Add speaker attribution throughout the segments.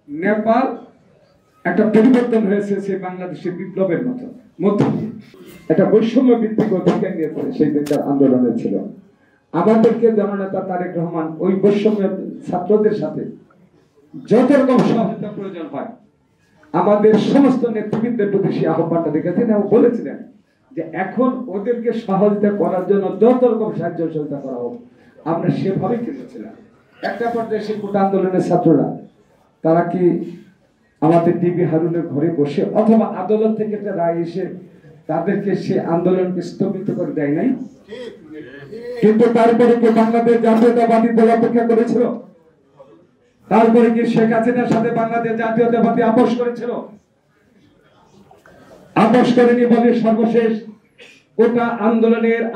Speaker 1: নেপাল একটা পরিবর্তন হয়েছে সেই বাংলাদেশের বিপ্লবের মধ্যে দিয়ে একটা বৈষম্য ভিত্তিক অধিকার নিয়ে সেই দিনকার আন্দোলনে ছিল। আমাদেরকে জননেতা তারেক রহমান ওই বৈষম্যের ছাত্রদের সাথে যত রকম সহায়তা প্রয়োজন হয় আমাদের সমস্ত নেতৃবৃন্দের প্রতি সেই আহ্বানটা রেখেছেন এবং বলেছিলেন যে এখন ওদেরকে সহযোগিতা করার জন্য যত রকম সাহায্য সহযোগিতা করা হোক আমরা সেভাবেই করেছিলাম। একটা পর্যায়ে সেই কোটা আন্দোলনের ছাত্ররা তারা কি আমাদের ডিবি হারুনের ঘরে বসে অথবা আদালত থেকে একটা রায় এসে তাদেরকে সে আন্দোলনকে স্থগিত করে দেয় নাই? কিন্তু তারপরে কি বাংলাদেশ জাতীয়তাবাদী দল অপেক্ষা করেছিল? তারপরে কি শেখ হাসিনার সাথে বাংলাদেশ জাতীয়তাবাদী আপোষ করেছিল? আপোষ করেনি বলে সর্বশেষ ওটা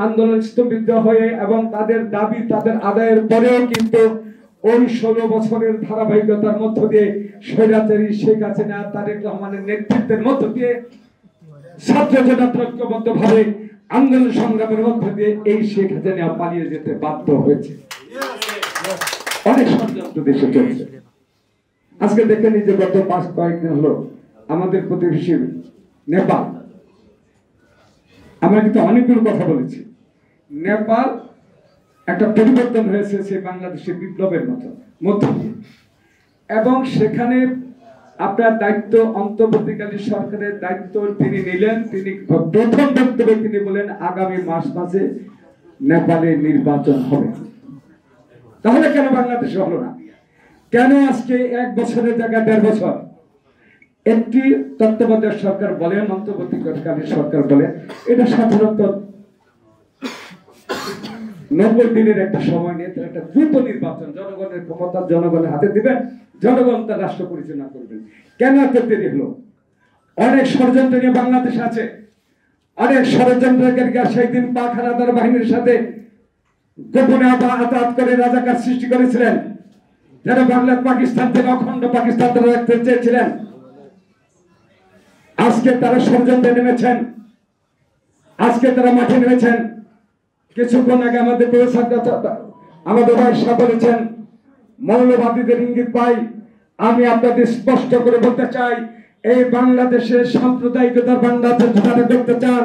Speaker 1: আন্দোলন স্থগিত হয়ে এবং তাদের দাবি তাদের আদায়ের পরেও কিন্তু ওই 16 বছরের ধারাবাহিকতার মধ্য দিয়ে স্বৈরাচারী শেখ হাসিনা তারেক রহমানের নেতৃত্বের মধ্য দিয়ে ছাত্র জনতা ঐক্যবদ্ধভাবে আন্দোলন সংগ্রামের মধ্য দিয়ে এই শেখ হাসিনা পালিয়ে যেতে বাধ্য হয়েছে। অনেক ষড়যন্ত্র দেশে চলছে। আজকে দেখেন যে গত কয়েকদিন হলো আমাদের প্রতিবেশী নেপাল, আমরা কিন্তু অনেকগুলো কথা বলেছি, নেপাল একটা পরিবর্তন হয়েছে সেই বাংলাদেশের বিপ্লবের মধ্যে দিয়ে এবং সেখানে আপনার দায়িত্ব অন্তর্বর্তীকালীন সরকারের দায়িত্ব তিনি নিলেন। তিনি প্রথম বক্তব্যে তিনি বলেন আগামী মাসে নেপালে নির্বাচন হবে। তাহলে কেন বাংলাদেশে হলো না? কেন আজকে 1 বছরের জায়গায় 1.5 বছর? একটি তত্ত্বাবধায়ক সরকার বলেন অন্তর্বর্তীকালীন সরকার বলে এটা সাধারণত 90 দিনের একটা সময় নিয়ে একটা দ্রুত নির্বাচন জনগণের ক্ষমতা জনগণের হাতে দিবেন, জনগণ তার রাষ্ট্র পরিচালনা করবেন। কেন এত দেরি হলো? অনেক ষড়যন্ত্র নিয়ে বাংলাদেশ আছে, অনেক ষড়যন্ত্রকারীরা সেই দিন পাক হানাদার বাহিনীর সাথে গোপনে আঘাত করে রাজাকার সৃষ্টি করেছিলেন, যারা বাংলার পাকিস্তান থেকে অখণ্ড পাকিস্তান তারা রাখতে চেয়েছিলেন। আজকে তারা ষড়যন্ত্রে নেমেছেন, আজকে তারা মাঠে নেমেছেন। কিছুক্ষণ আগে আমাদের ভাই সাহেব বলেছেন মৌলবাদীদের ইঙ্গিত পাই। আমি আপনাদের স্পষ্ট করে বলতে চাই এই বাংলাদেশের সাম্প্রদায়িকতার বাংলাদেশ যারা করতে চান,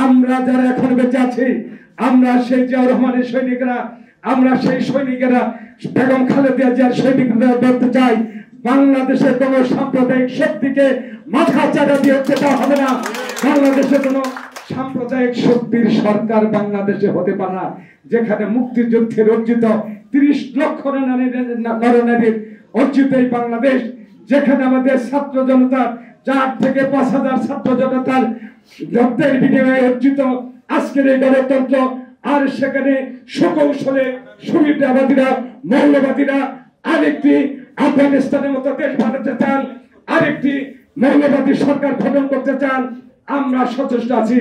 Speaker 1: আমরা যারা এখন বেঁচে আছি, আমরা সেই জিয়াউর রহমানের সৈনিকরা, আমরা সেই সৈনিকেরা বেগম খালেদা জিয়ার সৈনিকরা বলতে চাই বাংলাদেশের কোন সাম্প্রদায়িক শক্তিকে মাথা চাড়া দিয়ে দেওয়া হবে না। বাংলাদেশে কোন সাম্প্রদায়িক শক্তির সরকার বাংলাদেশে হতে পারে না, যেখানে মুক্তিযুদ্ধের অর্জিত 30 লক্ষ নরনারীর অর্জিত এই বাংলাদেশ, যেখানে আমাদের ছাত্র জনতার 4 থেকে 5,000 ছাত্র জনতার রক্তের বিনিময়ে অর্জিত আজকের এই গণতন্ত্র। আর সেখানে সুকৌশলে সুবিধাবাদীরা মৌলবাদীরা আরেকটি আফগানিস্তানের মতো দেশ বানাতে চান, আরেকটি মৌলবাদী সরকার গঠন করতে চান। আমরা সচেষ্ট আছি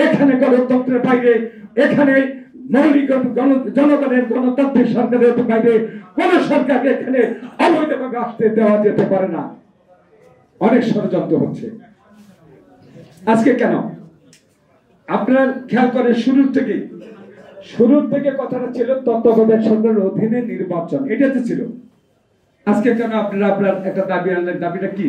Speaker 1: এখানে গণতন্ত্রের বাইরে, এখানে মৌলিক জনগণের গণতান্ত্রিক সরকারের বাইরে কোন সরকারকে এখানে অবৈধভাবে আসতে দেওয়া যেতে পারে না। অনেক ষড়যন্ত্র হচ্ছে আজকে। কেন আপনার খেয়াল করে শুরুর থেকে কথাটা ছিল তত্ত্বাবধায়ক সরকারের অধীনে নির্বাচন, এটা তো ছিল। আজকে কেন আপনার একটা দাবি আনলেন? দাবিটা কি?